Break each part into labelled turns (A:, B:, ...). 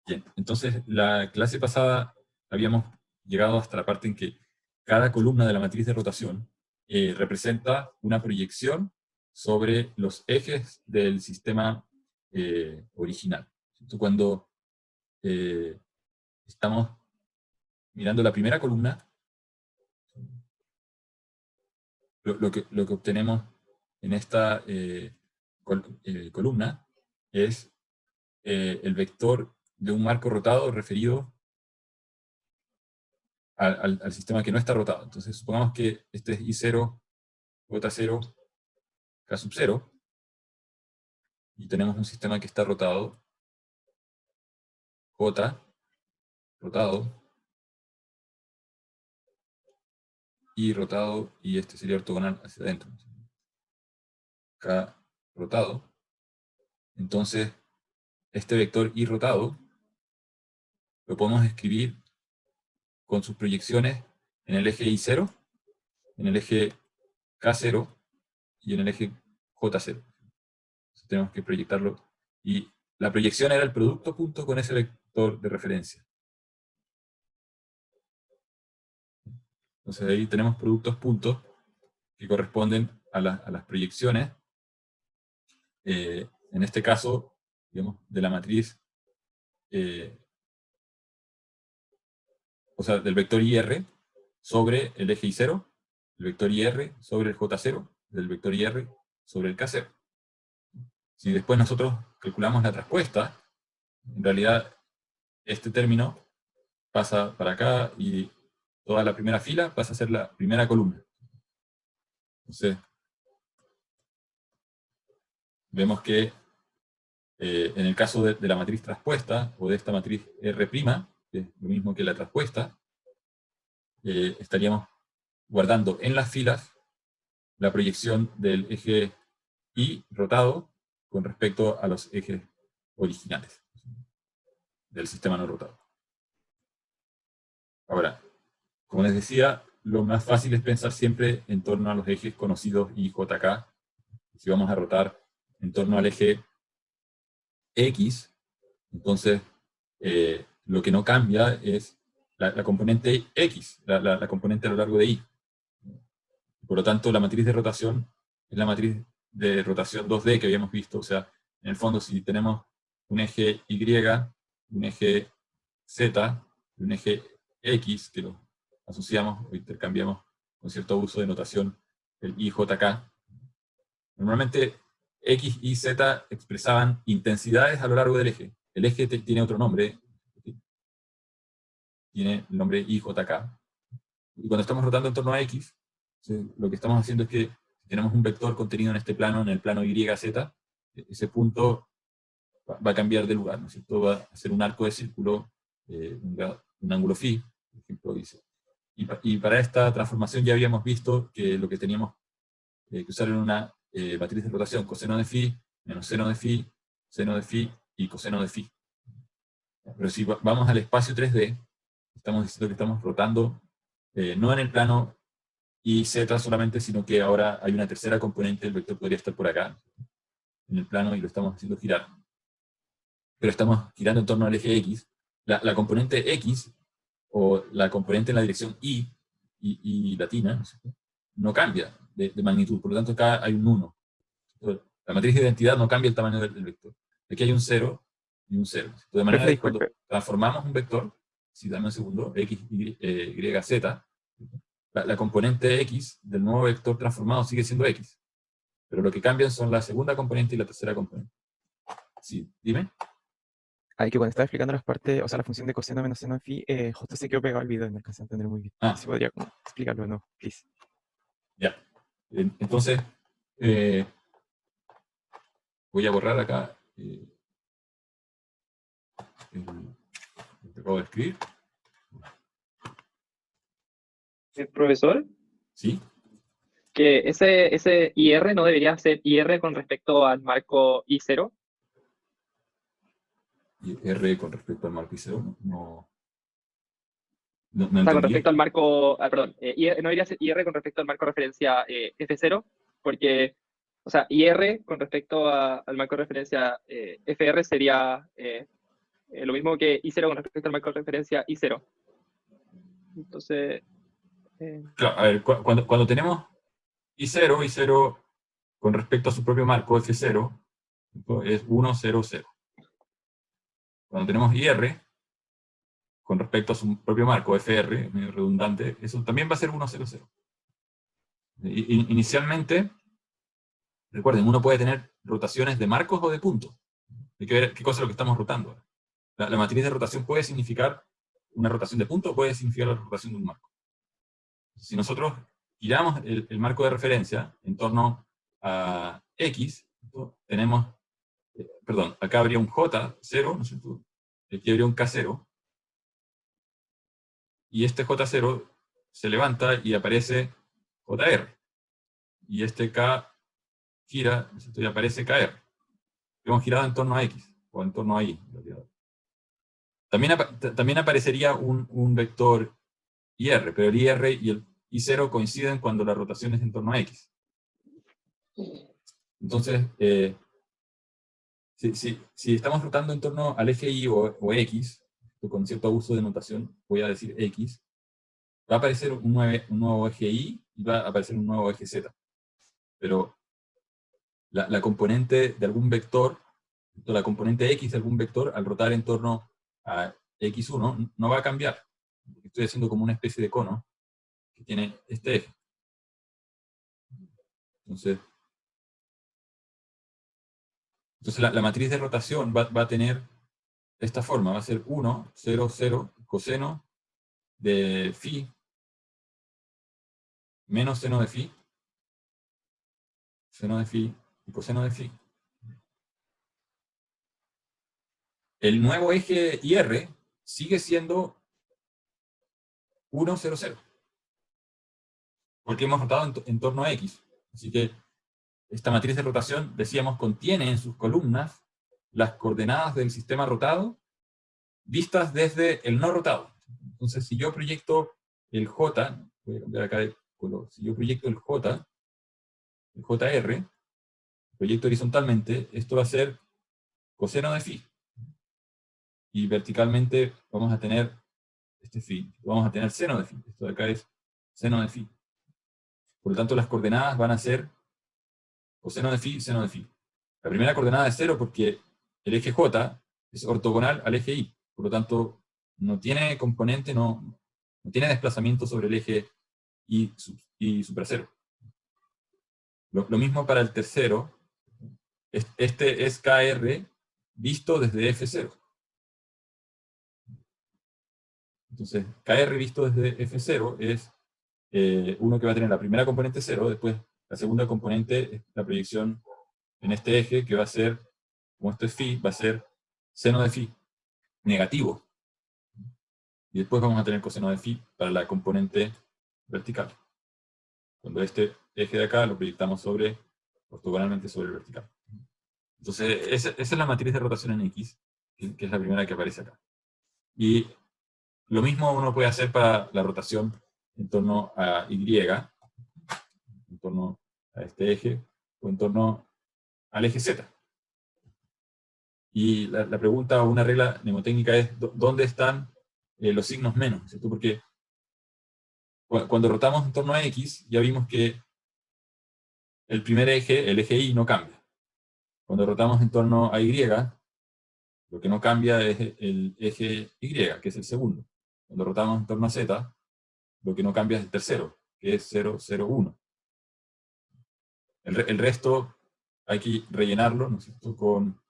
A: Bien, entonces la clase pasada habíamos llegado hasta la parte en que cada columna de la matriz de rotación representa una proyección sobre los ejes del sistema original. Entonces, cuando estamos mirando la primera columna, lo que obtenemos en esta columna es el vector de un marco rotado referido al sistema que no está rotado. Entonces, supongamos que este es I0, J0, K sub 0, y tenemos un sistema que está rotado, J, rotado, I rotado, y este sería ortogonal hacia adentro. K rotado. Entonces, este vector I rotado lo podemos escribir con sus proyecciones en el eje I0, en el eje K0 y en el eje J0. Entonces, tenemos que proyectarlo. Y la proyección era el producto punto con ese vector de referencia. Entonces ahí tenemos productos puntos que corresponden a las proyecciones, en este caso, digamos, de la matriz, o sea, del vector IR sobre el eje I0, el vector IR sobre el J0, del vector IR sobre el K0. Si después nosotros calculamos la traspuesta, en realidad este término pasa para acá y toda la primera fila pasa a ser la primera columna. Entonces, vemos que en el caso de la matriz traspuesta, o de esta matriz R', que es lo mismo que la traspuesta, estaríamos guardando en las filas la proyección del eje Y rotado con respecto a los ejes originales del sistema no rotado. Ahora, como les decía, lo más fácil es pensar siempre en torno a los ejes conocidos I, J, K. Si vamos a rotar en torno al eje X, entonces lo que no cambia es la componente X, la componente a lo largo de Y. Por lo tanto, la matriz de rotación es la matriz de rotación 2D que habíamos visto. O sea, en el fondo, si tenemos un eje Y, un eje Z y un eje X, que lo asociamos o intercambiamos con cierto uso de notación, el IJK, normalmente X y Z expresaban intensidades a lo largo del eje. El eje tiene otro nombre, tiene el nombre IJK. Y cuando estamos rotando en torno a X, lo que estamos haciendo es que tenemos un vector contenido en este plano, en el plano YZ, ese punto va a cambiar de lugar, ¿no es cierto? Va a ser un arco de círculo, un ángulo phi, por ejemplo, dice. Y para esta transformación ya habíamos visto que lo que teníamos que usar era una matriz de rotación coseno de phi, menos seno de phi y coseno de phi. Pero si vamos al espacio 3D, estamos diciendo que estamos rotando no en el plano y z solamente, sino que ahora hay una tercera componente, el vector podría estar por acá, en el plano, y lo estamos haciendo girar. Pero estamos girando en torno al eje X. La componente X, o la componente en la dirección y latina, no cambia de magnitud, por lo tanto acá hay un 1. La matriz de identidad no cambia el tamaño del vector. Aquí hay un 0 y un 0. De manera que cuando transformamos un vector, si dame un segundo, X, Y, Z, la componente X del nuevo vector transformado sigue siendo X. Pero lo que cambian son la segunda componente y la tercera componente. Sí, dime.
B: Hay que cuando estaba explicando las partes, o sea, la función de coseno menos seno de phi, justo se quedó pegado al video y no alcancé a entender muy bien. Si podría explicarlo, ¿no? Please.
A: Ya. Entonces, voy a borrar acá lo que acabo de escribir.
C: Profesor,
A: ¿Sí?
C: que ese IR no debería ser IR con respecto al marco I0.
A: Y R con respecto al marco I0, no
C: O sea, con
A: entendí.
C: respecto al marco, perdón, no debería ser IR con respecto al marco de referencia F0, porque, o sea, IR con respecto al marco de referencia FR sería lo mismo que I0 con respecto al marco de referencia I0. Entonces...
A: Claro, a ver, cuando tenemos I0 con respecto a su propio marco F0, es 1, 0, 0. Cuando tenemos IR, con respecto a su propio marco FR, medio redundante, eso también va a ser 1, 0, 0. Inicialmente, recuerden, uno puede tener rotaciones de marcos o de puntos. Hay que ver qué cosa es lo que estamos rotando. La matriz de rotación puede significar una rotación de punto o puede significar la rotación de un marco. Si nosotros giramos el marco de referencia en torno a X, tenemos, perdón, acá habría un J0, ¿no es cierto? Aquí habría un K0, y este J0 se levanta y aparece JR, y este K gira, ¿no es cierto? Y aparece KR. Hemos girado en torno a X, o en torno a Y. También aparecería un vector IR, pero el IR y el I0 coinciden cuando la rotación es en torno a X. Entonces, si estamos rotando en torno al eje Y o X, con cierto abuso de notación, voy a decir X, va a aparecer un nuevo eje Y y va a aparecer un nuevo eje Z. Pero la componente de algún vector, la componente X de algún vector, al rotar en torno a X1, no va a cambiar. Estoy haciendo como una especie de cono que tiene este eje. Entonces la matriz de rotación va a tener esta forma, va a ser 1, 0, 0, coseno de phi menos seno de phi y coseno de phi. El nuevo eje IR sigue siendo 1, 0, 0. Porque hemos rotado en torno a X. Así que esta matriz de rotación, decíamos, contiene en sus columnas las coordenadas del sistema rotado vistas desde el no rotado. Entonces, si yo proyecto el J, voy a cambiar acá de color, si yo proyecto el J, el JR, proyecto horizontalmente, esto va a ser coseno de phi. Y verticalmente vamos a tener este phi. Vamos a tener seno de phi. Esto de acá es seno de phi. Por lo tanto, las coordenadas van a ser coseno de phi, seno de phi. La primera coordenada es 0 porque el eje J es ortogonal al eje Y. Por lo tanto, no tiene componente, no tiene desplazamiento sobre el eje Y supra 0. Lo mismo para el tercero. Este es KR visto desde F0. Entonces, KR visto desde F0 es uno que va a tener la primera componente 0, después la segunda componente es la proyección en este eje, que va a ser, como esto es phi, va a ser seno de phi negativo. Y después vamos a tener coseno de phi para la componente vertical. Cuando este eje de acá lo proyectamos ortogonalmente sobre el vertical. Entonces, esa es la matriz de rotación en X, que es la primera que aparece acá. Y lo mismo uno puede hacer para la rotación en torno a Y, en torno a este eje, o en torno al eje Z. Y la pregunta o una regla mnemotécnica es, ¿dónde están los signos menos? ¿Cierto? Porque cuando rotamos en torno a X, ya vimos que el primer eje, el eje Y, no cambia. Cuando rotamos en torno a Y, lo que no cambia es el eje Y, que es el segundo. Cuando rotamos en torno a Z, lo que no cambia es el tercero, que es 0, 0, 1. El resto hay que rellenarlo, ¿no es cierto?, con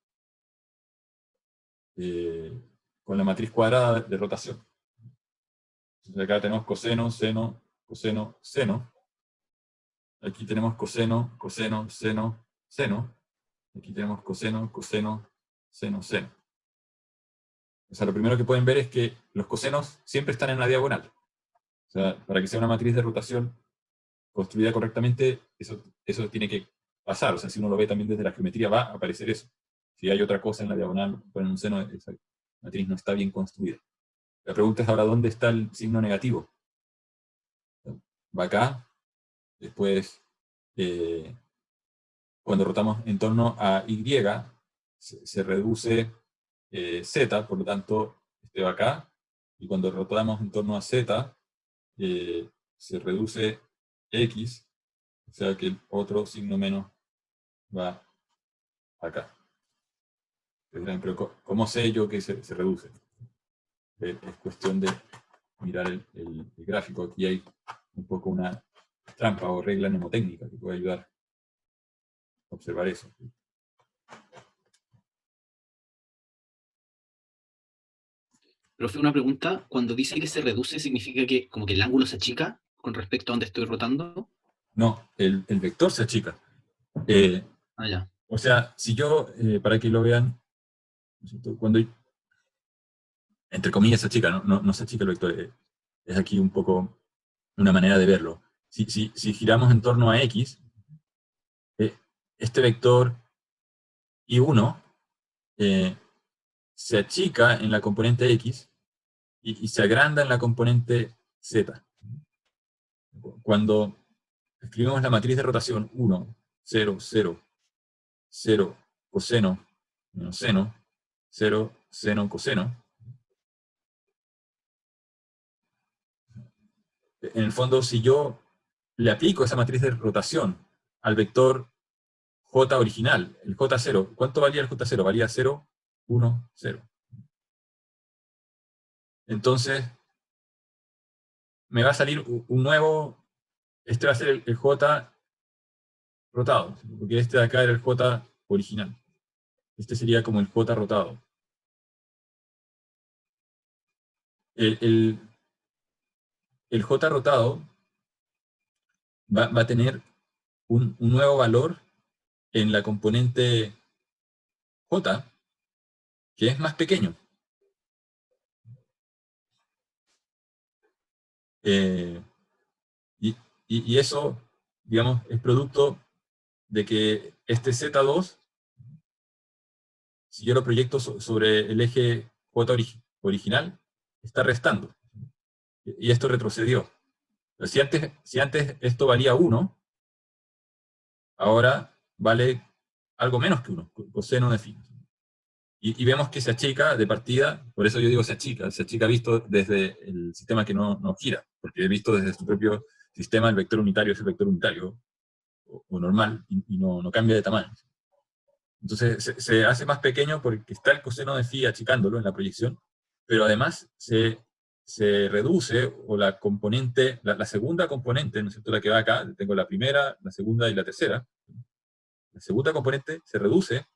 A: la matriz cuadrada de rotación. Entonces acá tenemos coseno, seno, coseno, seno. Aquí tenemos coseno, coseno, seno, seno. Aquí tenemos coseno, coseno, seno, seno. O sea, lo primero que pueden ver es que los cosenos siempre están en la diagonal. O sea, para que sea una matriz de rotación construida correctamente, eso tiene que pasar. O sea, si uno lo ve también desde la geometría, va a aparecer eso. Si hay otra cosa en la diagonal, ponen un seno, esa matriz no está bien construida. La pregunta es ahora, ¿dónde está el signo negativo? Va acá, después, cuando rotamos en torno a Y, se reduce z, por lo tanto, este va acá, y cuando rotamos en torno a z, se reduce x, o sea que el otro signo menos va acá. Pero ¿cómo sé yo que se reduce? Es cuestión de mirar el gráfico. Aquí hay un poco una trampa o regla mnemotécnica que puede ayudar a observar eso.
D: Profe, una pregunta. Cuando dice que se reduce, ¿significa que como que el ángulo se achica con respecto a donde estoy rotando?
A: No, el vector se achica.
D: Ya.
A: O sea, si yo, para que lo vean, cuando, entre comillas, se achica, no se achica el vector, es aquí un poco una manera de verlo. Si giramos en torno a x, este vector I1 se achica en la componente x y se agranda en la componente z. Cuando escribimos la matriz de rotación 1, 0, 0, 0, coseno, menos seno, 0, seno, coseno, en el fondo, si yo le aplico esa matriz de rotación al vector j original, el j0, ¿cuánto valía el j0? Valía 0, 1, 0. Entonces, me va a salir un nuevo, este va a ser el j rotado, porque este de acá era el j original. Este sería como el j rotado. El j rotado va a tener un nuevo valor en la componente j, que es más pequeño. Y eso, digamos, es producto de que este Z2, si yo lo proyecto sobre el eje J original, está restando. Y esto retrocedió. Pero si antes esto valía 1, ahora vale algo menos que 1, coseno de phi. Y vemos que se achica de partida, por eso yo digo se achica visto desde el sistema que no gira, porque he visto desde su propio sistema el vector unitario es el vector unitario, o normal, y no cambia de tamaño. Entonces se hace más pequeño porque está el coseno de phi achicándolo en la proyección, pero además se reduce, o la componente, la segunda componente, ¿no es cierto?, la que va acá, tengo la primera, la segunda y la tercera, la segunda componente se reduce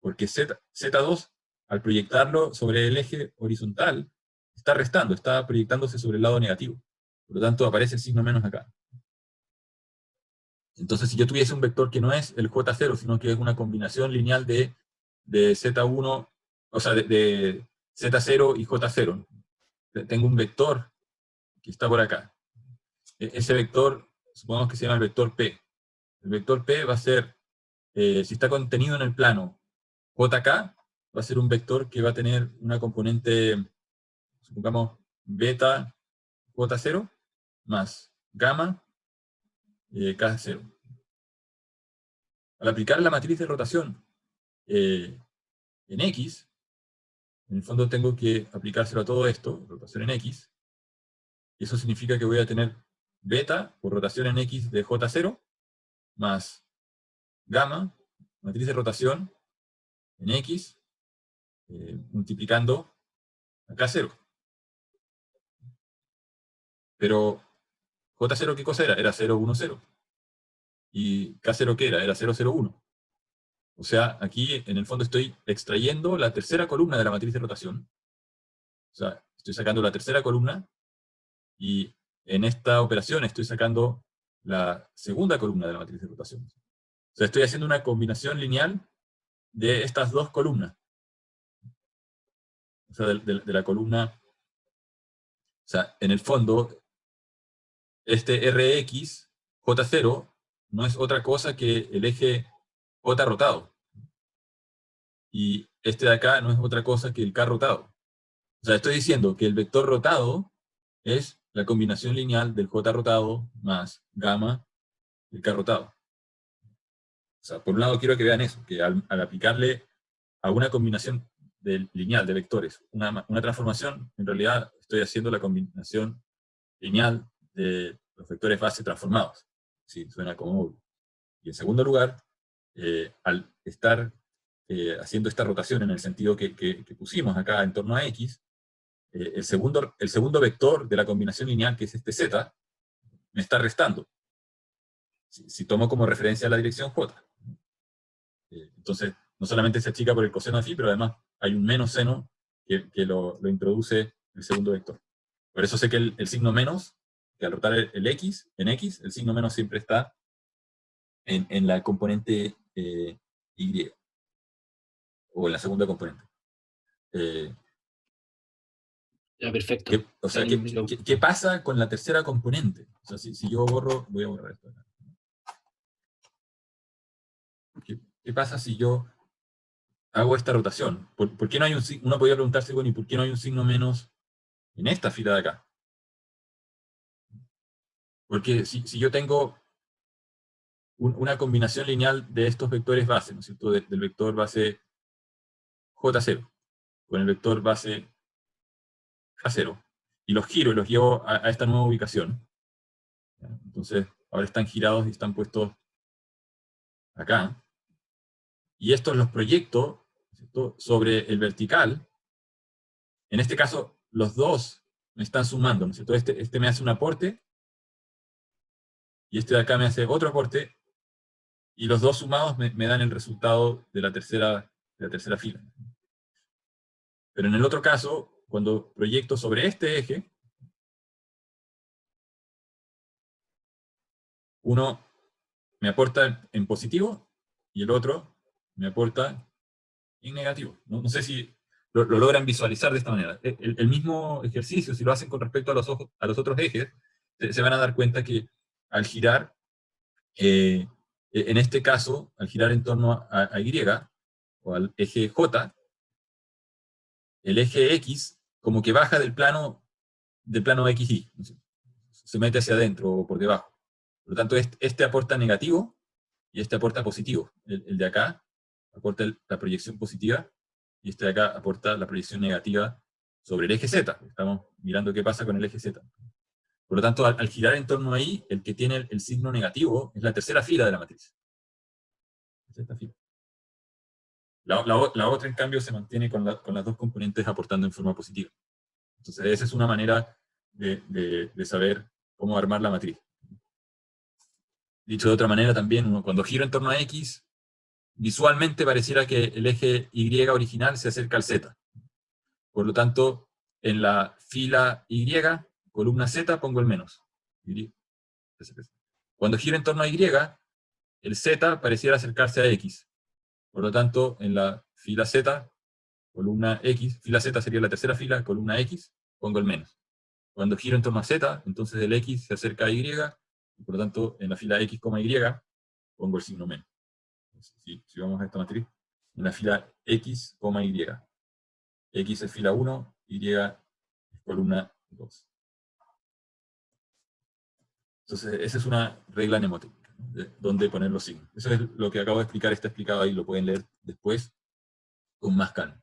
A: porque Z2, al proyectarlo sobre el eje horizontal, está restando, está proyectándose sobre el lado negativo. Por lo tanto, aparece el signo menos acá. Entonces, si yo tuviese un vector que no es el J0, sino que es una combinación lineal de Z1, o sea, de Z0 y J0, tengo un vector que está por acá. Ese vector, supongamos que se llama el vector P. El vector P va a ser, si está contenido en el plano JK, va a ser un vector que va a tener una componente, supongamos, beta J0 más gamma K0. Al aplicar la matriz de rotación en X, en el fondo tengo que aplicárselo a todo esto, rotación en X, y eso significa que voy a tener beta por rotación en X de J0 más gamma, matriz de rotación en X, multiplicando a K0. Pero J0, ¿qué cosa era? Era 0, 1, 0. ¿Y K0 qué era? Era 0, 0, 1. O sea, aquí en el fondo estoy extrayendo la tercera columna de la matriz de rotación. O sea, estoy sacando la tercera columna, y en esta operación estoy sacando la segunda columna de la matriz de rotación. O sea, estoy haciendo una combinación lineal de estas dos columnas. O sea, de la columna... O sea, en el fondo, este Rx, J0, no es otra cosa que el eje J rotado. Y este de acá no es otra cosa que el K rotado. O sea, estoy diciendo que el vector rotado es la combinación lineal del J rotado más gamma del K rotado. O sea, por un lado quiero que vean eso, que al aplicarle a una combinación lineal, de vectores. Una transformación, en realidad estoy haciendo la combinación lineal de los vectores base transformados. Sí, suena como obvio. Y en segundo lugar, al estar haciendo esta rotación en el sentido que pusimos acá en torno a X, el segundo vector de la combinación lineal, que es este Z, me está restando. Si tomo como referencia la dirección J. Entonces, no solamente se achica por el coseno de phi, pero además hay un menos seno que lo introduce el segundo vector. Por eso sé que el signo menos, que al rotar el X, en X, el signo menos siempre está en la componente Y, o en la segunda componente.
D: Ya, perfecto.
A: O sea, ¿qué pasa con la tercera componente? O sea, si yo borro, voy a borrar esto acá. ¿Qué pasa si yo hago esta rotación? ¿Por qué no hay un signo? Uno podría preguntarse, bueno, ¿y por qué no hay un signo menos en esta fila de acá? Porque si yo tengo una combinación lineal de estos vectores base, ¿no es cierto? Del vector base J0 con el vector base K0, y los giro y los llevo a esta nueva ubicación. Entonces, ahora están girados y están puestos acá. Y estos los proyecto, ¿cierto?, sobre el vertical. En este caso, los dos me están sumando, ¿no es cierto? Este me hace un aporte, y este de acá me hace otro aporte, y los dos sumados me dan el resultado de la tercera fila. Pero en el otro caso, cuando proyecto sobre este eje, uno me aporta en positivo y el otro me aporta en negativo. No sé si lo logran visualizar de esta manera. El mismo ejercicio, si lo hacen con respecto a los otros ejes, se van a dar cuenta que al girar, en este caso, al girar en torno a Y, o al eje J, el eje X como que baja del plano XY, se mete hacia adentro o por debajo. Por lo tanto, este aporta negativo y este aporta positivo. El de acá aporta la proyección positiva y este de acá aporta la proyección negativa sobre el eje Z. Estamos mirando qué pasa con el eje Z. Por lo tanto, al girar en torno ahí, el que tiene el signo negativo es la tercera fila de la matriz. Es esta fila. La otra, en cambio, se mantiene con las dos componentes aportando en forma positiva. Entonces, esa es una manera de saber cómo armar la matriz. Dicho de otra manera, también, uno cuando giro en torno a X, visualmente pareciera que el eje Y original se acerca al Z. Por lo tanto, en la fila Y, columna Z, pongo el menos. Cuando giro en torno a Y, el Z pareciera acercarse a X. Por lo tanto, en la fila Z, columna X, fila Z sería la tercera fila, columna X, pongo el menos. Cuando giro en torno a Z, entonces el X se acerca a Y, y por lo tanto, en la fila X, Y, pongo el signo menos. Si vamos a esta matriz, en la fila X, Y. X es fila 1, Y es columna 2. Entonces, esa es una regla mnemotécnica, ¿no?, de dónde poner los signos. Eso es lo que acabo de explicar, está explicado ahí, lo pueden leer después con más calma.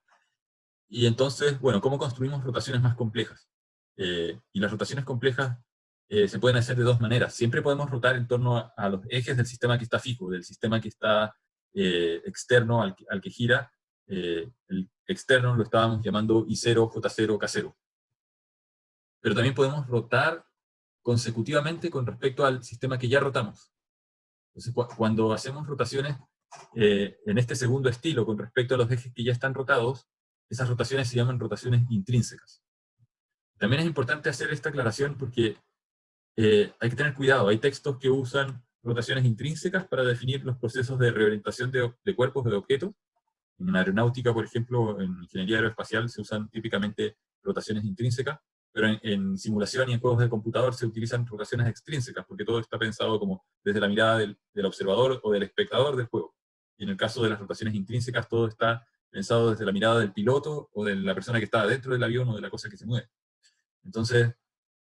A: Y entonces, bueno, ¿cómo construimos rotaciones más complejas? Y las rotaciones complejas se pueden hacer de dos maneras. Siempre podemos rotar en torno a los ejes del sistema que está fijo, del sistema que está externo al que gira. El externo lo estábamos llamando I0, J0, K0. Pero también podemos rotar consecutivamente con respecto al sistema que ya rotamos. Entonces, cuando hacemos rotaciones en este segundo estilo con respecto a los ejes que ya están rotados, esas rotaciones se llaman rotaciones intrínsecas. También es importante hacer esta aclaración porque hay que tener cuidado. Hay textos que usan rotaciones intrínsecas para definir los procesos de reorientación de cuerpos, de objetos. En aeronáutica, por ejemplo, en ingeniería aeroespacial se usan típicamente rotaciones intrínsecas, pero en simulación y en juegos de computador se utilizan rotaciones extrínsecas, porque todo está pensado como desde la mirada del observador o del espectador del juego. Y en el caso de las rotaciones intrínsecas, todo está pensado desde la mirada del piloto o de la persona que está dentro del avión o de la cosa que se mueve. Entonces,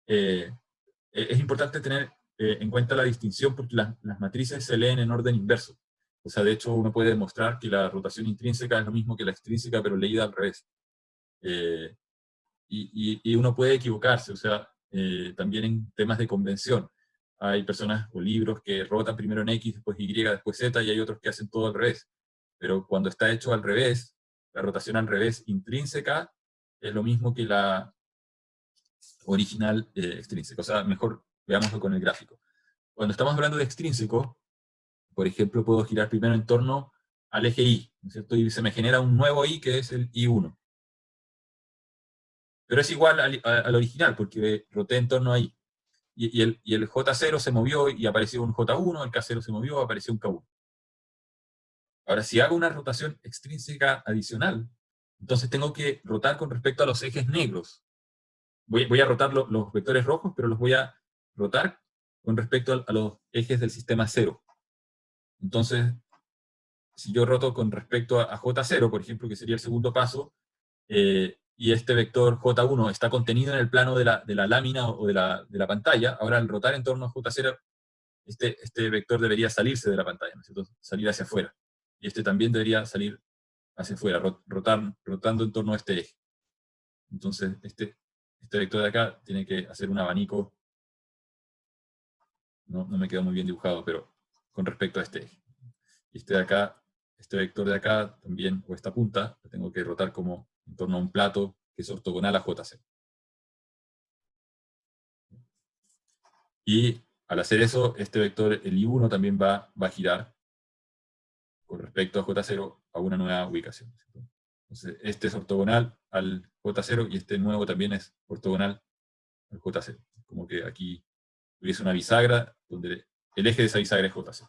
A: es importante tener en cuenta la distinción porque las matrices se leen en orden inverso. O sea, de hecho, uno puede demostrar que la rotación intrínseca es lo mismo que la extrínseca, pero leída al revés. Y uno puede equivocarse, o sea, también en temas de convención. Hay personas o libros que rotan primero en X, después Y, después Z, y hay otros que hacen todo al revés. Pero cuando está hecho al revés, la rotación al revés intrínseca es lo mismo que la original extrínseca. O sea, mejor veámoslo con el gráfico. Cuando estamos hablando de extrínseco, por ejemplo, puedo girar primero en torno al eje Y, ¿no es cierto? Y se me genera un nuevo Y que es el Y1. Pero es igual al original, porque roté en torno a Y. Y el J0 se movió y apareció un J1, el K0 se movió, apareció un K1. Ahora, si hago una rotación extrínseca adicional, entonces tengo que rotar con respecto a los ejes negros. Voy a rotar los vectores rojos, pero los voy a rotar con respecto a los ejes del sistema 0. Entonces, si yo roto con respecto a J0, por ejemplo, que sería el segundo paso, y este vector J1 está contenido en el plano de la lámina o de la pantalla, ahora al rotar en torno a J0, este vector debería salirse de la pantalla, ¿no es cierto? Salir hacia afuera. Y este también debería salir hacia afuera, rotando en torno a este eje. Entonces, este vector de acá tiene que hacer un abanico, no me quedó muy bien dibujado, pero con respecto a este eje. Y este de acá, este vector de acá también, o esta punta, lo tengo que rotar como en torno a un plato que es ortogonal a J0. Y al hacer eso, este vector, el I1, también va a girar con respecto a J0 a una nueva ubicación, ¿cierto? Entonces, este es ortogonal al J0 y este nuevo también es ortogonal al J0. Como que aquí hubiese una bisagra donde el eje de esa bisagra es J0.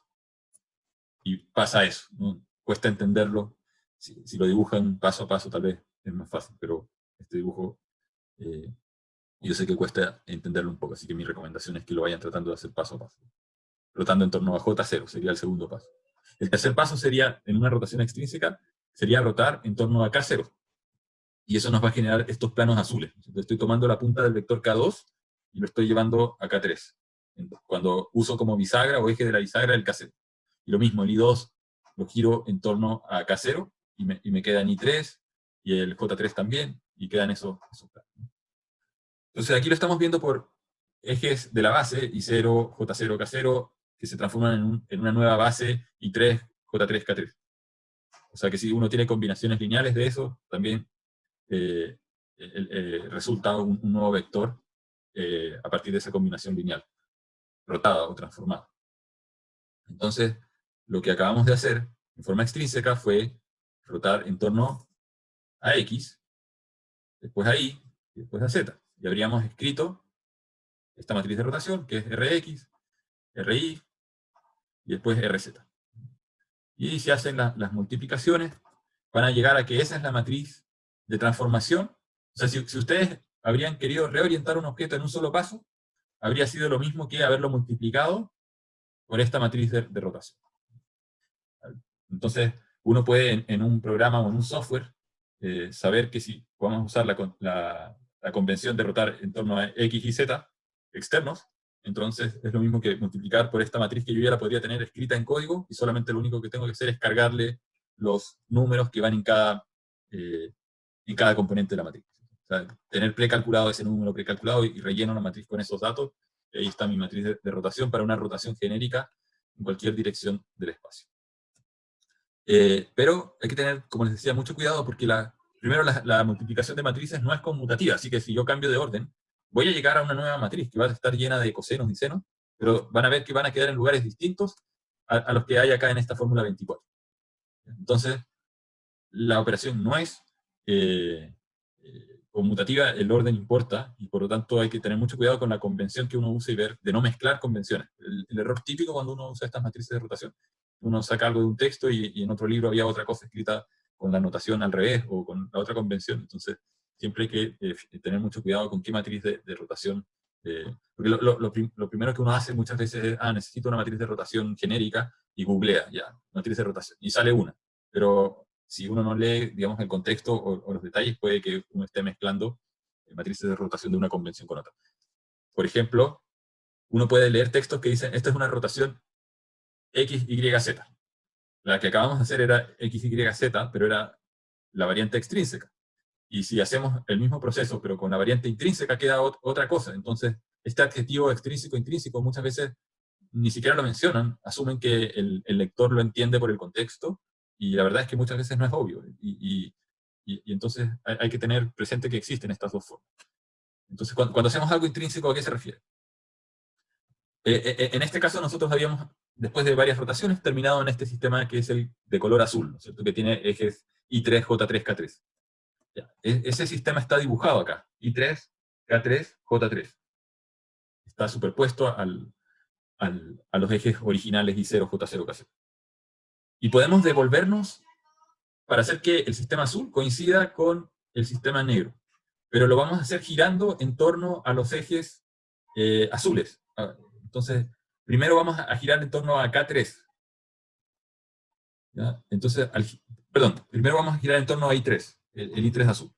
A: Y pasa eso, ¿no? Cuesta entenderlo. Si lo dibujan paso a paso tal vez es más fácil, pero este dibujo yo sé que cuesta entenderlo un poco, así que mi recomendación es que lo vayan tratando de hacer paso a paso. Rotando en torno a J0 sería el segundo paso. El tercer paso sería, en una rotación extrínseca, sería rotar en torno a K0. Y eso nos va a generar estos planos azules. Entonces estoy tomando la punta del vector K2 y lo estoy llevando a K3. Cuando uso como bisagra o eje de la bisagra el K0. Y lo mismo, el I2 lo giro en torno a K0 y me quedan I3 y el J3 también, y quedan esos planos. Entonces aquí lo estamos viendo por ejes de la base, I0, J0, K0, que se transforman en una nueva base I3, J3, K3. O sea que si uno tiene combinaciones lineales de eso, también resulta un nuevo vector a partir de esa combinación lineal, rotada o transformada. Entonces, lo que acabamos de hacer en forma extrínseca fue rotar en torno a X, después a Y, y después a Z. Y habríamos escrito esta matriz de rotación, que es Rx, Ri, y después Rz. Y si hacen las multiplicaciones, van a llegar a que esa es la matriz de transformación. O sea, si ustedes habrían querido reorientar un objeto en un solo paso, habría sido lo mismo que haberlo multiplicado por esta matriz de rotación. Entonces, uno puede en un programa o en un software saber que si vamos a usar la convención de rotar en torno a X y Z externos, entonces es lo mismo que multiplicar por esta matriz que yo ya la podría tener escrita en código, y solamente lo único que tengo que hacer es cargarle los números que van en cada componente de la matriz. O sea, tener precalculado ese número precalculado y relleno la matriz con esos datos, y ahí está mi matriz de rotación para una rotación genérica en cualquier dirección del espacio. Pero hay que tener, como les decía, mucho cuidado porque primero la multiplicación de matrices no es conmutativa, así que si yo cambio de orden, voy a llegar a una nueva matriz que va a estar llena de cosenos y senos, pero van a ver que van a quedar en lugares distintos a los que hay acá en esta fórmula 24. Entonces, la operación no es conmutativa, el orden importa, y por lo tanto hay que tener mucho cuidado con la convención que uno usa y ver de no mezclar convenciones. El error típico cuando uno usa estas matrices de rotación, uno saca algo de un texto y en otro libro había otra cosa escrita con la notación al revés o con la otra convención. Entonces siempre hay que tener mucho cuidado con qué matriz de rotación, porque lo primero que uno hace muchas veces es, necesito una matriz de rotación genérica, y googlea, ya, matriz de rotación, y sale una, pero si uno no lee, digamos, el contexto o los detalles, puede que uno esté mezclando matrices de rotación de una convención con otra. Por ejemplo, uno puede leer textos que dicen, esta es una rotación X, Y, Z. La que acabamos de hacer era x, y, z, pero era la variante extrínseca. Y si hacemos el mismo proceso, pero con la variante intrínseca, queda otra cosa. Entonces, este adjetivo extrínseco, intrínseco, muchas veces ni siquiera lo mencionan, asumen que el lector lo entiende por el contexto, y la verdad es que muchas veces no es obvio. Y entonces hay que tener presente que existen estas dos formas. Entonces, cuando hacemos algo intrínseco, ¿a qué se refiere? En este caso, nosotros habíamos, después de varias rotaciones, terminado en este sistema que es el de color azul, ¿no es cierto? Que tiene ejes I3, J3, K3. Ya. Ese sistema está dibujado acá. I3, K3, J3. Está superpuesto a los ejes originales I0, J0, K0. Y podemos devolvernos para hacer que el sistema azul coincida con el sistema negro. Pero lo vamos a hacer girando en torno a los ejes azules. Entonces, primero vamos a girar en torno a K3. ¿Ya? Entonces, primero vamos a girar en torno a I3, el I3 azul.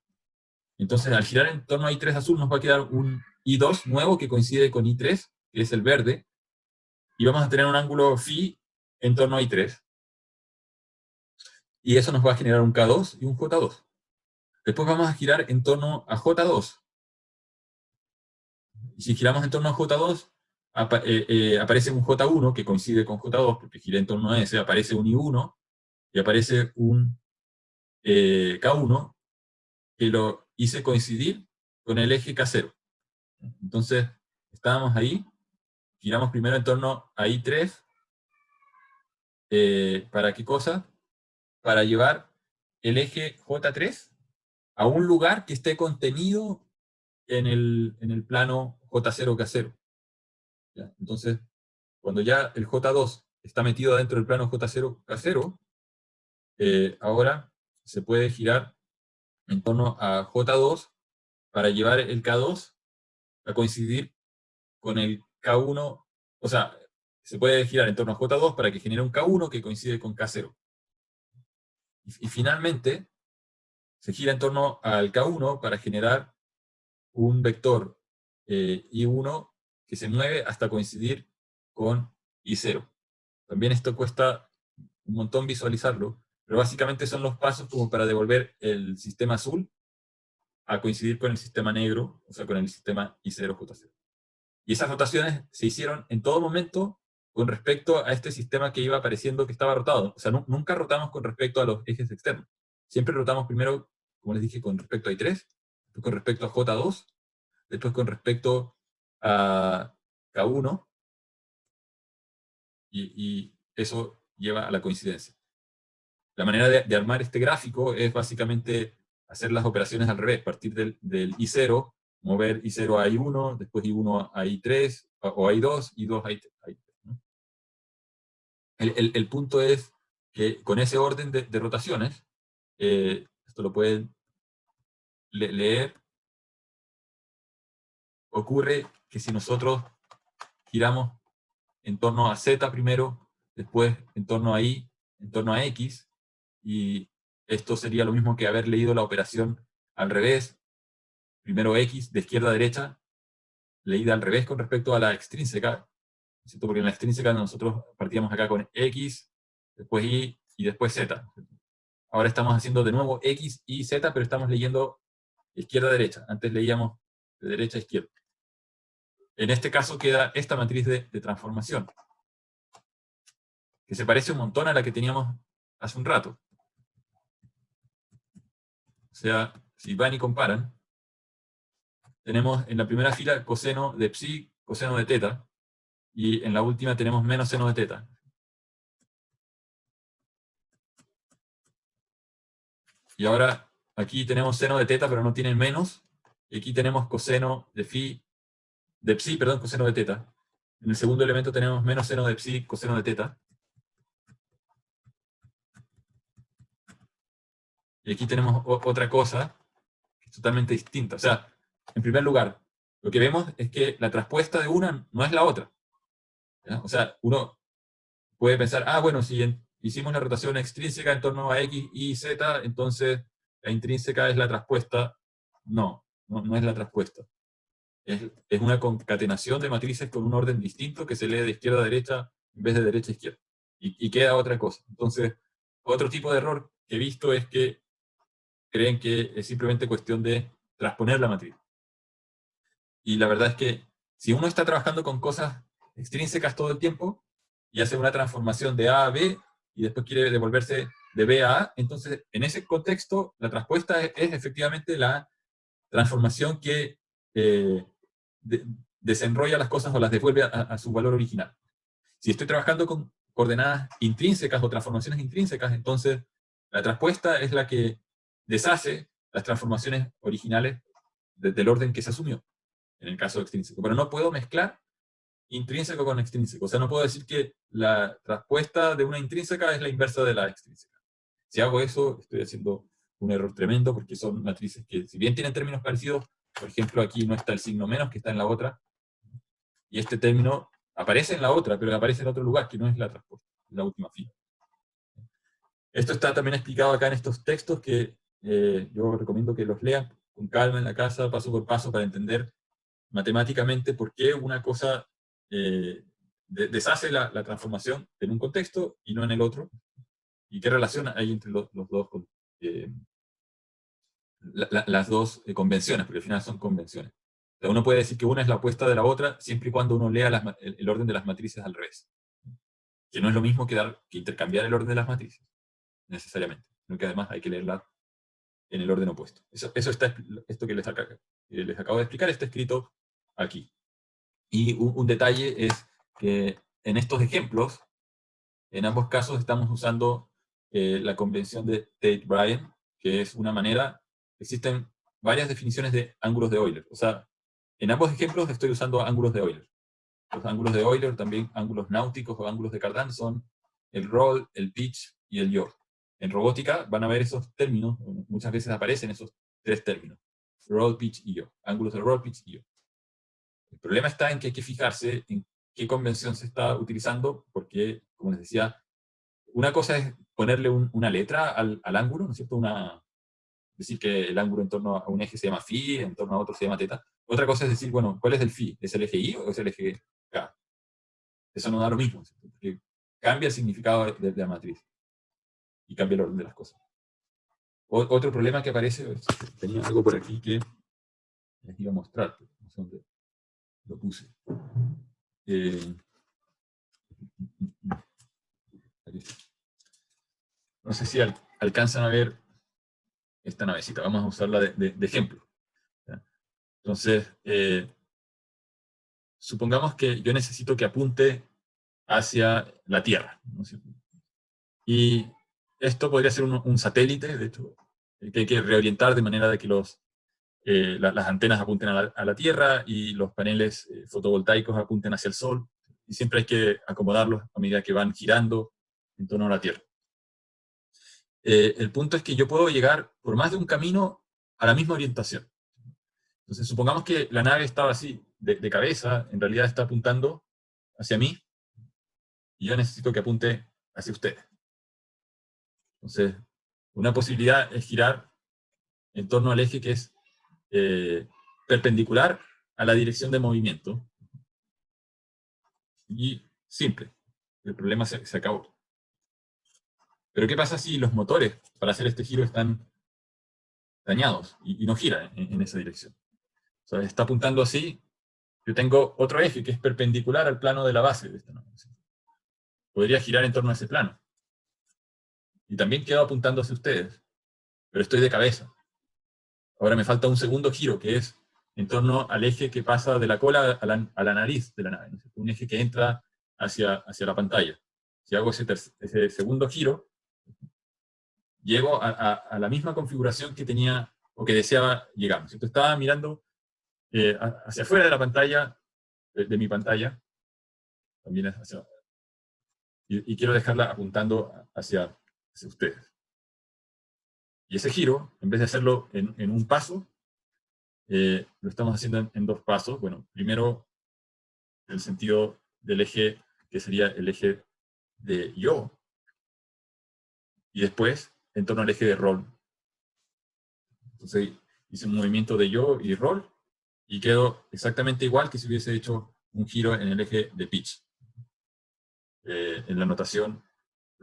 A: Entonces, al girar en torno a I3 azul nos va a quedar un I2 nuevo que coincide con I3, que es el verde, y vamos a tener un ángulo phi en torno a I3. Y eso nos va a generar un K2 y un J2. Después vamos a girar en torno a J2. Y si giramos en torno a J2, aparece un J1 que coincide con J2, porque gira en torno a ese, aparece un I1, y aparece un K1, que lo hice coincidir con el eje K0. Entonces, estábamos ahí, giramos primero en torno a I3, ¿para qué cosa? Para llevar el eje J3 a un lugar que esté contenido en el plano J0K0. ¿Ya? Entonces, cuando ya el J2 está metido dentro del plano J0K0, ahora se puede girar en torno a J2 para llevar el K2 a coincidir con el K1, o sea, se puede girar en torno a J2 para que genere un K1 que coincide con K0. Y finalmente, se gira en torno al K1 para generar un vector I1 que se mueve hasta coincidir con I0. También esto cuesta un montón visualizarlo, pero básicamente son los pasos como para devolver el sistema azul a coincidir con el sistema negro, o sea, con el sistema I0J0. Y esas rotaciones se hicieron en todo momento con respecto a este sistema que iba apareciendo que estaba rotado. O sea, nunca rotamos con respecto a los ejes externos. Siempre rotamos primero, como les dije, con respecto a I3, después con respecto a J2, después con respecto a K1, y eso lleva a la coincidencia. La manera de armar este gráfico es básicamente hacer las operaciones al revés, partir del I0, mover I0 a I1, después I1 a I3, o a I2, I2 a I3. ¿No? El punto es que con ese orden de rotaciones, esto lo pueden leer, ocurre que si nosotros giramos en torno a Z primero, después en torno a Y, en torno a X, y esto sería lo mismo que haber leído la operación al revés, primero X de izquierda a derecha, leída al revés con respecto a la extrínseca, ¿cierto? Porque en la extrínseca nosotros partíamos acá con X, después Y y después Z. Ahora estamos haciendo de nuevo X, Y, Z, pero estamos leyendo izquierda a derecha. Antes leíamos de derecha a izquierda. En este caso queda esta matriz de transformación, que se parece un montón a la que teníamos hace un rato. O sea, si van y comparan, tenemos en la primera fila coseno de psi, coseno de teta, y en la última tenemos menos seno de teta. Y ahora aquí tenemos seno de teta, pero no tiene menos, y aquí tenemos coseno de psi, coseno de teta. En el segundo elemento tenemos menos seno de psi, coseno de teta. Y aquí tenemos otra cosa que es totalmente distinta. O sea, en primer lugar, lo que vemos es que la traspuesta de una no es la otra. ¿Ya? O sea, uno puede pensar, bueno, si hicimos la rotación extrínseca en torno a X, Y, Z, entonces la intrínseca es la traspuesta. No es la traspuesta. Es una concatenación de matrices con un orden distinto que se lee de izquierda a derecha en vez de derecha a izquierda. y queda otra cosa. Entonces, otro tipo de error que he visto es que creen que es simplemente cuestión de transponer la matriz. Y la verdad es que si uno está trabajando con cosas extrínsecas todo el tiempo y hace una transformación de A a B y después quiere devolverse de B a A, entonces en ese contexto la respuesta es efectivamente la transformación que desenrolla las cosas o las devuelve a su valor original. Si estoy trabajando con coordenadas intrínsecas o transformaciones intrínsecas, entonces la respuesta es la que deshace las transformaciones originales del orden que se asumió, en el caso extrínseco. Pero no puedo mezclar intrínseco con extrínseco. O sea, no puedo decir que la respuesta de una intrínseca es la inversa de la extrínseca. Si hago eso, estoy haciendo un error tremendo, porque son matrices que, si bien tienen términos parecidos, por ejemplo, aquí no está el signo menos, que está en la otra, y este término aparece en la otra, pero aparece en otro lugar, que no es la respuesta, la última fila. Esto está también explicado acá en estos textos, que yo recomiendo que los lean con calma en la casa, paso por paso, para entender matemáticamente por qué una cosa deshace la transformación en un contexto y no en el otro, y qué relación hay entre los dos, las dos convenciones, porque al final son convenciones. O sea, uno puede decir que una es la opuesta de la otra siempre y cuando uno lea el orden de las matrices al revés, que no es lo mismo que intercambiar el orden de las matrices, necesariamente, sino que además hay que leerla en el orden opuesto. Esto que les acabo de explicar está escrito aquí. Y un detalle es que en estos ejemplos, en ambos casos estamos usando la convención de Tate-Bryan, que es una manera, existen varias definiciones de ángulos de Euler. O sea, en ambos ejemplos estoy usando ángulos de Euler. Los ángulos de Euler, también ángulos náuticos o ángulos de Cardan, son el roll, el pitch y el yaw. En robótica van a ver esos términos, muchas veces aparecen esos tres términos: roll, pitch y yaw. Ángulos de roll, pitch y yaw. El problema está en que hay que fijarse en qué convención se está utilizando, porque, como les decía, una cosa es ponerle una letra al ángulo, ¿no es cierto? Decir que el ángulo en torno a un eje se llama phi, en torno a otro se llama teta. Otra cosa es decir, bueno, ¿cuál es el phi? ¿Es el eje y o es el eje k? Eso no da lo mismo, ¿cierto? Porque cambia el significado de la matriz y cambia el orden de las cosas. Otro problema que aparece, tenía algo por aquí que les iba a mostrar, no sé dónde lo puse. No sé si alcanzan a ver esta navecita. Vamos a usarla de ejemplo. ¿Ya? Entonces, supongamos que yo necesito que apunte hacia la Tierra, ¿no es cierto? Y esto podría ser un satélite, de hecho, que hay que reorientar de manera de que las antenas apunten a la Tierra y los paneles fotovoltaicos apunten hacia el Sol. Y siempre hay que acomodarlos a medida que van girando en torno a la Tierra. El punto es que yo puedo llegar por más de un camino a la misma orientación. Entonces, supongamos que la nave estaba así, de cabeza, en realidad está apuntando hacia mí, y yo necesito que apunte hacia ustedes. Entonces, una posibilidad es girar en torno al eje que es perpendicular a la dirección de movimiento. Y simple. El problema se acabó. Pero ¿qué pasa si los motores para hacer este giro están dañados y no giran en esa dirección? O sea, está apuntando así. Yo tengo otro eje que es perpendicular al plano de la base de esta nave. Podría girar en torno a ese plano. Y también quedo apuntando hacia ustedes, pero estoy de cabeza. Ahora me falta un segundo giro, que es en torno al eje que pasa de la cola a la nariz de la nave, ¿no? Un eje que entra hacia la pantalla. Si hago ese segundo giro, llego a la misma configuración que tenía o que deseaba llegar. Entonces estaba mirando hacia afuera de la pantalla, de mi pantalla, también hacia, y quiero dejarla apuntando hacia ustedes. Y ese giro, en vez de hacerlo en un paso, lo estamos haciendo en dos pasos. Bueno, primero, el sentido del eje, que sería el eje de yo, y después, en torno al eje de roll. Entonces, hice un movimiento de yo y roll, y quedó exactamente igual que si hubiese hecho un giro en el eje de pitch. En la notación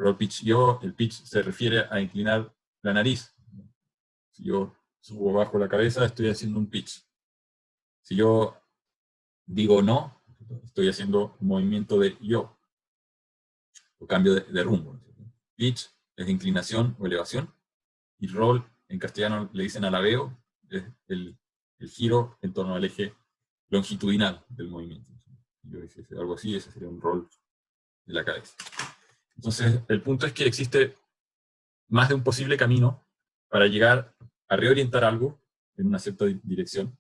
A: roll pitch yaw, el pitch se refiere a inclinar la nariz. Si yo subo bajo la cabeza, estoy haciendo un pitch. Si yo digo no, estoy haciendo un movimiento de yaw, o cambio de rumbo. Pitch es inclinación o elevación, y roll, en castellano le dicen alabeo, es el giro en torno al eje longitudinal del movimiento. Si yo hiciese algo así, ese sería un roll de la cabeza. Entonces, el punto es que existe más de un posible camino para llegar a reorientar algo en una cierta dirección.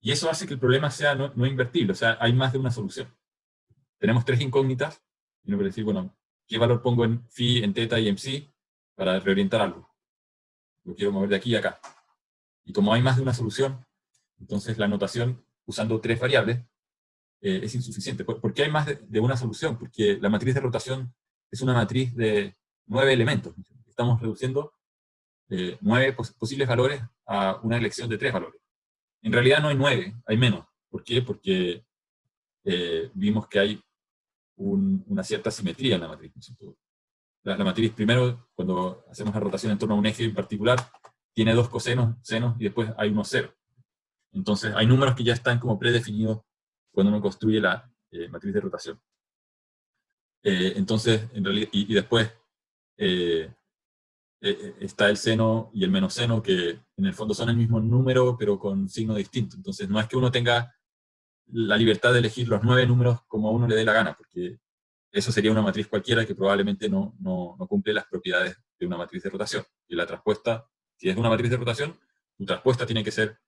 A: Y eso hace que el problema sea no invertible, o sea, hay más de una solución. Tenemos 3 incógnitas, y uno puede decir, bueno, ¿qué valor pongo en phi, en teta y en psi para reorientar algo? Lo quiero mover de aquí a acá. Y como hay más de una solución, entonces la notación usando 3 variables es insuficiente. ¿Por qué hay más de una solución? Porque la matriz de rotación es una matriz de 9 elementos. Estamos reduciendo 9 posibles valores a una elección de 3 valores. En realidad no hay 9, hay menos. ¿Por qué? Porque vimos que hay una cierta simetría en la matriz. La matriz, primero, cuando hacemos la rotación en torno a un eje en particular, tiene 2 cosenos, senos, y después hay unos ceros. Entonces, hay números que ya están como predefinidos cuando uno construye la matriz de rotación. Entonces, en realidad, y después está el seno y el menos seno, que en el fondo son el mismo número, pero con signo distinto. Entonces, no es que uno tenga la libertad de elegir los 9 números como a uno le dé la gana, porque eso sería una matriz cualquiera que probablemente no cumple las propiedades de una matriz de rotación. Y la traspuesta, si es una matriz de rotación, tu traspuesta tiene que ser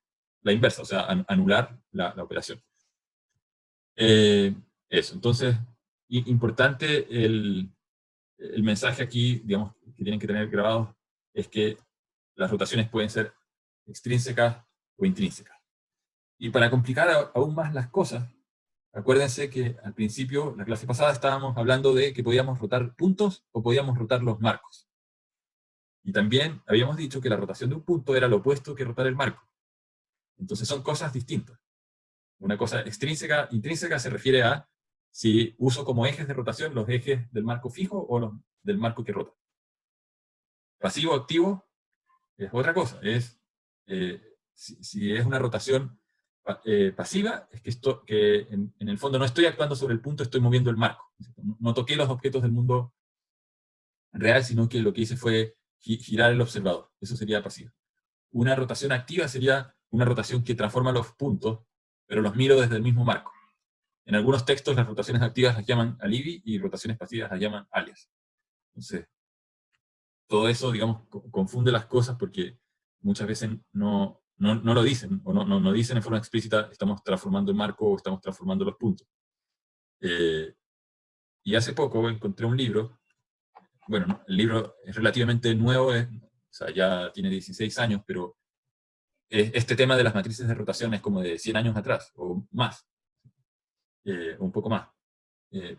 A: la inversa, o sea, anular la operación. Eso, entonces, importante el mensaje aquí, digamos, que tienen que tener grabados, es que las rotaciones pueden ser extrínsecas o intrínsecas. Y para complicar aún más las cosas, acuérdense que al principio, la clase pasada, estábamos hablando de que podíamos rotar puntos o podíamos rotar los marcos. Y también habíamos dicho que la rotación de un punto era lo opuesto que rotar el marco. Entonces son cosas distintas. Una cosa extrínseca, intrínseca se refiere a si uso como ejes de rotación los ejes del marco fijo o los del marco que rota. Pasivo activo es otra cosa. Es, si es una rotación pasiva, es que en el fondo no estoy actuando sobre el punto, estoy moviendo el marco. No toqué los objetos del mundo real, sino que lo que hice fue girar el observador. Eso sería pasivo. Una rotación activa sería una rotación que transforma los puntos, pero los miro desde el mismo marco. En algunos textos las rotaciones activas las llaman alibi y rotaciones pasivas las llaman alias. Entonces, todo eso, digamos, confunde las cosas porque muchas veces no lo dicen, o no dicen en forma explícita, estamos transformando el marco o estamos transformando los puntos. Y hace poco encontré un libro, bueno, el libro es relativamente nuevo, o sea, ya tiene 16 años, pero este tema de las matrices de rotación es como de 100 años atrás, o más, un poco más.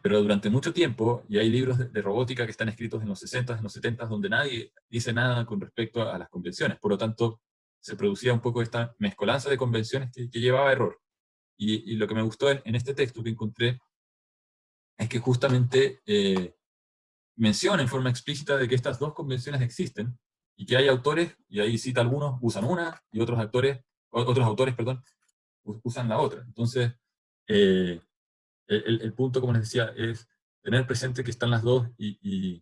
A: Pero durante mucho tiempo, y hay libros de robótica que están escritos en los 60s, en los 70s, donde nadie dice nada con respecto a las convenciones. Por lo tanto, se producía un poco esta mezcolanza de convenciones que llevaba a error. Y lo que me gustó en este texto que encontré es que justamente menciona en forma explícita de que estas dos convenciones existen, y que hay autores, y ahí cita algunos, usan una, y otros autores, usan la otra. Entonces, el punto, como les decía, es tener presente que están las dos, y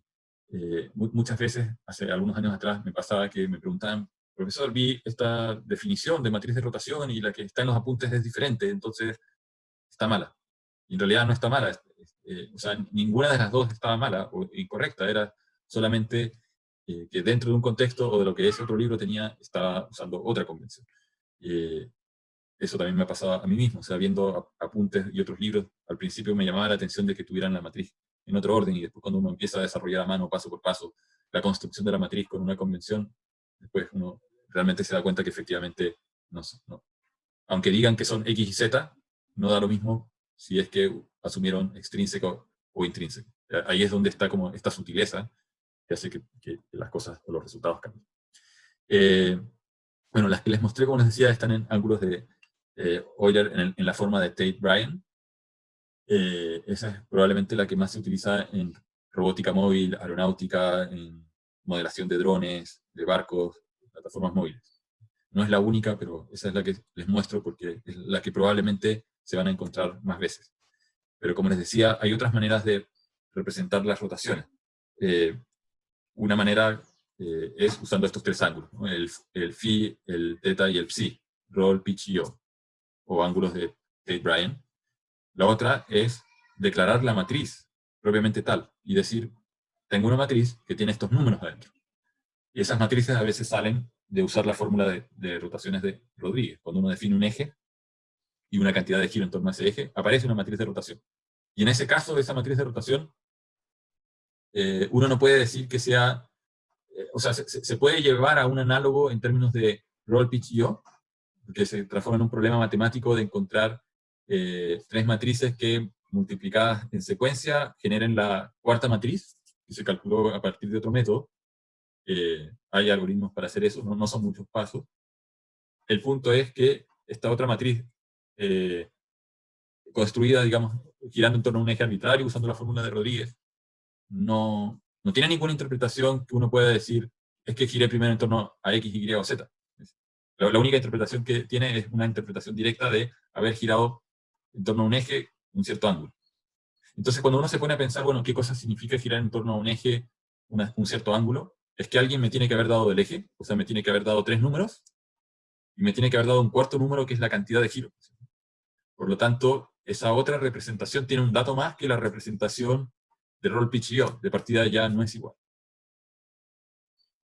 A: muchas veces, hace algunos años atrás, me pasaba que me preguntaban, profesor, vi esta definición de matriz de rotación y la que está en los apuntes es diferente, entonces está mala. Y en realidad no está mala, o sea, ninguna de las dos estaba mala o incorrecta, era solamente que dentro de un contexto o de lo que ese otro libro estaba usando otra convención. Eso también me ha pasado a mí mismo, o sea, viendo apuntes y otros libros, al principio me llamaba la atención de que tuvieran la matriz en otro orden, y después cuando uno empieza a desarrollar a mano, paso por paso, la construcción de la matriz con una convención, después uno realmente se da cuenta que efectivamente, no, aunque digan que son X y Z, no da lo mismo si es que asumieron extrínseco o intrínseco. Ahí es donde está como esta sutileza que hace que las cosas o los resultados cambien. Bueno, las que les mostré, como les decía, están en ángulos de Euler en la forma de Tate-Bryan. Esa es probablemente la que más se utiliza en robótica móvil, aeronáutica, en modelación de drones, de barcos, plataformas móviles. No es la única, pero esa es la que les muestro porque es la que probablemente se van a encontrar más veces. Pero como les decía, hay otras maneras de representar las rotaciones. Una manera es usando estos tres ángulos, ¿no? El phi, el theta y el psi, roll, pitch y yaw, o ángulos de Tate-Bryan. La otra es declarar la matriz propiamente tal, y decir, tengo una matriz que tiene estos números adentro. Y esas matrices a veces salen de usar la fórmula de rotaciones de Rodríguez. Cuando uno define un eje y una cantidad de giro en torno a ese eje, aparece una matriz de rotación. Y en ese caso, esa matriz de rotación, uno no puede decir que sea, o sea, se puede llevar a un análogo en términos de roll, pitch y yaw, que se transforma en un problema matemático de encontrar tres matrices que multiplicadas en secuencia generen la cuarta matriz, que se calculó a partir de otro método. Hay algoritmos para hacer eso, no son muchos pasos. El punto es que esta otra matriz construida, digamos, girando en torno a un eje arbitrario, usando la fórmula de Rodríguez, no tiene ninguna interpretación que uno pueda decir, es que giré primero en torno a X, Y o Z. La única interpretación que tiene es una interpretación directa de haber girado en torno a un eje, un cierto ángulo. Entonces, cuando uno se pone a pensar, bueno, ¿qué cosa significa girar en torno a un eje, un cierto ángulo? Es que alguien me tiene que haber dado del eje, o sea, me tiene que haber dado tres números, y me tiene que haber dado un cuarto número que es la cantidad de giros. Por lo tanto, esa otra representación tiene un dato más que la representación de roll, pitch y yaw. De partida ya no es igual.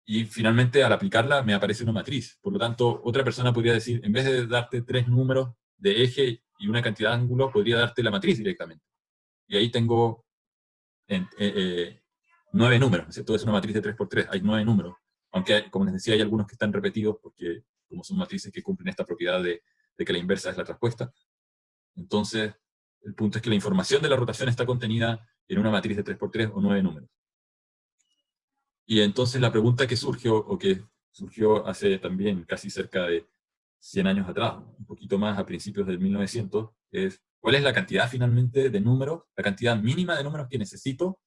A: Y finalmente, al aplicarla, me aparece una matriz. Por lo tanto, otra persona podría decir, en vez de darte tres números de eje y una cantidad de ángulo, podría darte la matriz directamente. Y ahí tengo 9 números, ¿no es cierto? Es una matriz de 3×3, hay 9 números. Aunque, como les decía, hay algunos que están repetidos porque como son matrices que cumplen esta propiedad de que la inversa es la traspuesta. Entonces, el punto es que la información de la rotación está contenida en una matriz de 3×3 o 9 números. Y entonces la pregunta que surgió, o que surgió hace también casi cerca de 100 años atrás, un poquito más a principios del 1900, es ¿cuál es la cantidad finalmente de números, la cantidad mínima de números que necesito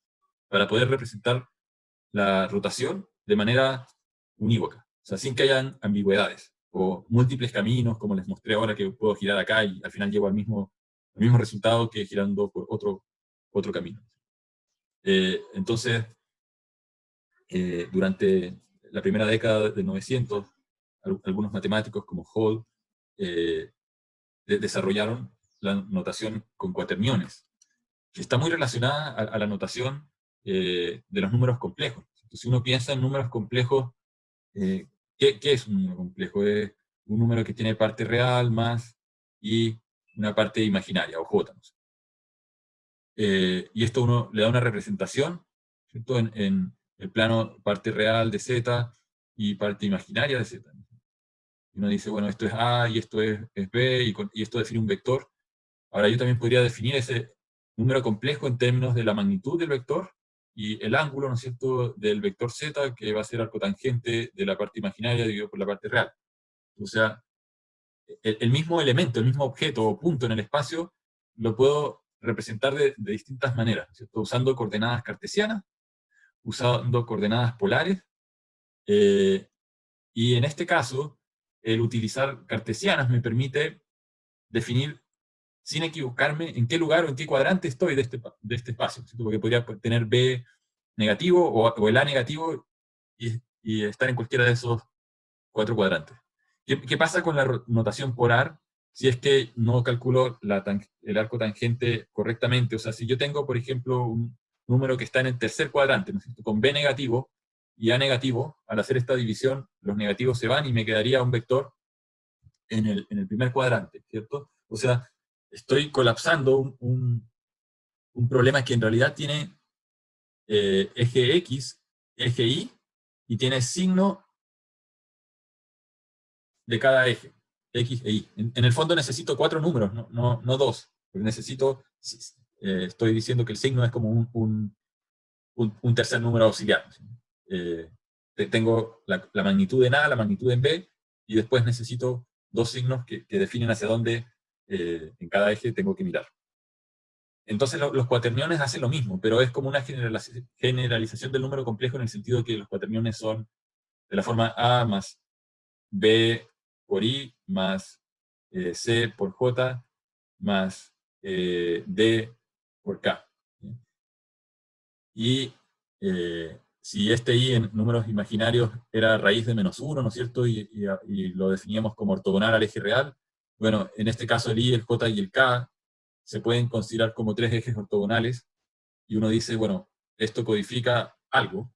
A: para poder representar la rotación de manera unívoca? O sea, sin que hayan ambigüedades, o múltiples caminos, como les mostré ahora, que puedo girar acá y al final llego al mismo resultado que girando por otro camino. Entonces, durante la primera década del 900, algunos matemáticos como Hall desarrollaron la notación con cuaterniones, que está muy relacionada a la notación de los números complejos. Entonces, si uno piensa en números complejos, ¿qué es un número complejo? Es un número que tiene parte real más y una parte imaginaria, o J. No sé. Y esto uno le da una representación, ¿cierto? En el plano parte real de Z y parte imaginaria de Z. Y uno dice, bueno, esto es A y esto es B y esto define un vector. Ahora yo también podría definir ese número complejo en términos de la magnitud del vector y el ángulo, ¿no es cierto?, del vector Z, que va a ser arcotangente de la parte imaginaria dividido por la parte real. O sea, el mismo elemento, el mismo objeto o punto en el espacio, lo puedo representar de distintas maneras, ¿cierto? Usando coordenadas cartesianas, usando coordenadas polares, y en este caso, el utilizar cartesianas me permite definir, sin equivocarme, en qué lugar o en qué cuadrante estoy de este espacio, ¿cierto? Porque podría tener B negativo o el A negativo y estar en cualquiera de esos 4 cuadrantes. ¿Qué pasa con la notación polar si es que no calculo el arco tangente correctamente? O sea, si yo tengo, por ejemplo, un número que está en el tercer cuadrante, ¿no es cierto?, con B negativo y A negativo, al hacer esta división, los negativos se van y me quedaría un vector en el primer cuadrante, ¿cierto? O sea, estoy colapsando un problema que en realidad tiene eje X, eje y tiene signo de cada eje, X e Y. En el fondo necesito 4 números, no 2, porque necesito, estoy diciendo que el signo es como un tercer número auxiliar. Tengo la magnitud en A, la magnitud en B, y después necesito 2 signos que definen hacia dónde en cada eje tengo que mirar. Entonces los cuaterniones hacen lo mismo, pero es como una generalización del número complejo en el sentido de que los cuaterniones son de la forma A más B por I más C por J más D por K. Y si este I en números imaginarios era raíz de -1, ¿no es cierto? Y lo definíamos como ortogonal al eje real, bueno, en este caso el I, el J y el K se pueden considerar como 3 ejes ortogonales, y uno dice, bueno, esto codifica algo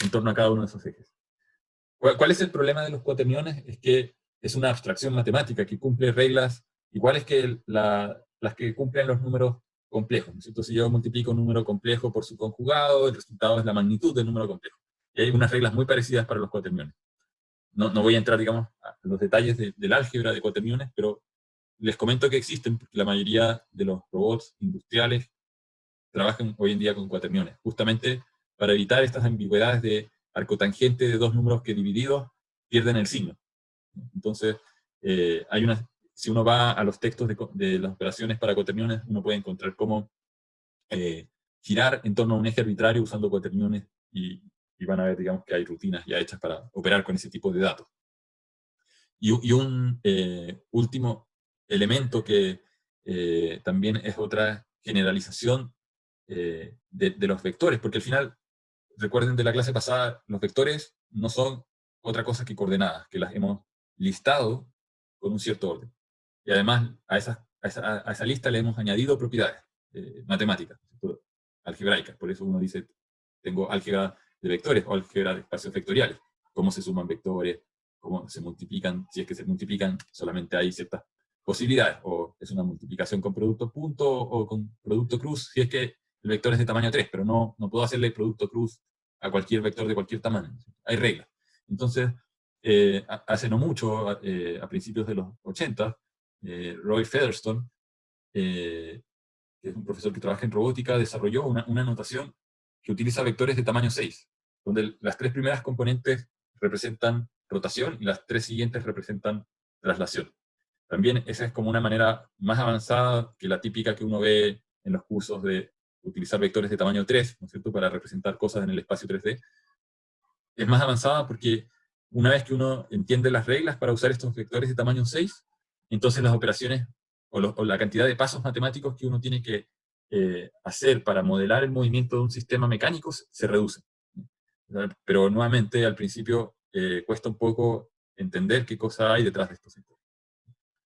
A: en torno a cada uno de esos ejes. ¿Cuál es el problema de los cuaterniones? Es que es una abstracción matemática que cumple reglas iguales que las que cumplen los números complejos, ¿no es cierto? Si yo multiplico un número complejo por su conjugado, el resultado es la magnitud del número complejo. Y hay unas reglas muy parecidas para los cuaterniones. No voy a entrar, digamos, a los detalles del álgebra de cuaterniones, pero les comento que existen porque la mayoría de los robots industriales trabajan hoy en día con cuaterniones, justamente para evitar estas ambigüedades de arcotangente de dos números que divididos pierden el signo. Entonces, si uno va a los textos de las operaciones para cuaterniones, uno puede encontrar cómo girar en torno a un eje arbitrario usando cuaterniones, y van a ver, digamos, que hay rutinas ya hechas para operar con ese tipo de datos. Y un último elemento que también es otra generalización de los vectores, porque al final, recuerden de la clase pasada, los vectores no son otra cosa que coordenadas, que las hemos listado con un cierto orden. Y además a esa lista le hemos añadido propiedades matemáticas, algebraicas. Por eso uno dice, tengo álgebra de vectores o álgebra de espacios vectoriales. Cómo se suman vectores, cómo se multiplican, si es que se multiplican, solamente hay ciertas posibilidades, o es una multiplicación con producto punto o con producto cruz, si es que el vector es de tamaño 3, pero no puedo hacerle producto cruz a cualquier vector de cualquier tamaño. Hay reglas. Entonces, hace no mucho, a principios de los 80, Roy Featherstone, que es un profesor que trabaja en robótica, desarrolló una notación que utiliza vectores de tamaño 6, donde las 3 primeras componentes representan rotación y las 3 siguientes representan traslación. También esa es como una manera más avanzada que la típica que uno ve en los cursos de utilizar vectores de tamaño 3, ¿no es cierto?, para representar cosas en el espacio 3D. Es más avanzada porque una vez que uno entiende las reglas para usar estos vectores de tamaño 6, entonces las operaciones o la cantidad de pasos matemáticos que uno tiene que hacer para modelar el movimiento de un sistema mecánico se reduce. Pero nuevamente, al principio, cuesta un poco entender qué cosa hay detrás de estos vectores.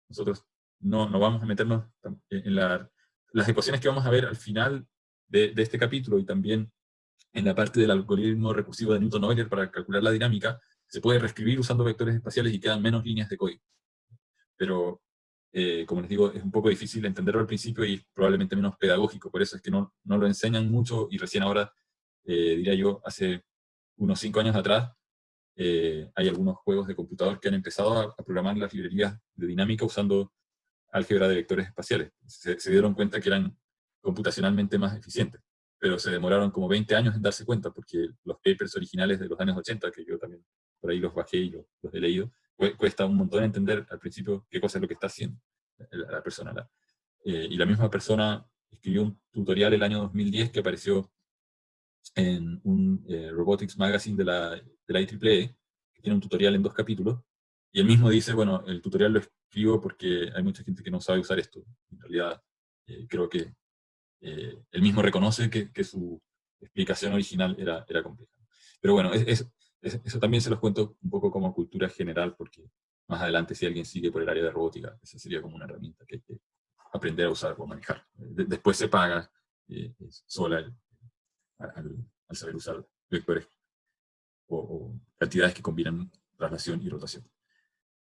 A: Nosotros no vamos a meternos en las ecuaciones que vamos a ver al final de este capítulo, y también en la parte del algoritmo recursivo de Newton-Euler para calcular la dinámica, se puede reescribir usando vectores espaciales y quedan menos líneas de código. Pero, como les digo, es un poco difícil entenderlo al principio y probablemente menos pedagógico, por eso es que no lo enseñan mucho, y recién ahora, diría yo, hace unos 5 años atrás, hay algunos juegos de computador que han empezado a programar las librerías de dinámica usando álgebra de vectores espaciales. Se dieron cuenta que eran computacionalmente más eficientes, pero se demoraron como 20 años en darse cuenta, porque los papers originales de los años 80, que yo también por ahí los bajé y los he leído, cuesta un montón entender al principio qué cosa es lo que está haciendo la persona. Y la misma persona escribió un tutorial el año 2010 que apareció en un Robotics Magazine de la IEEE, que tiene un tutorial en 2 capítulos, y él mismo dice, bueno, el tutorial lo escribo porque hay mucha gente que no sabe usar esto. En realidad, creo que él mismo reconoce que su explicación original era compleja. Pero bueno, eso también se los cuento un poco como cultura general, porque más adelante, si alguien sigue por el área de robótica, esa sería como una herramienta que hay que aprender a usar o manejar. Después se paga sola al saber usar vectores o cantidades que combinan traslación y rotación.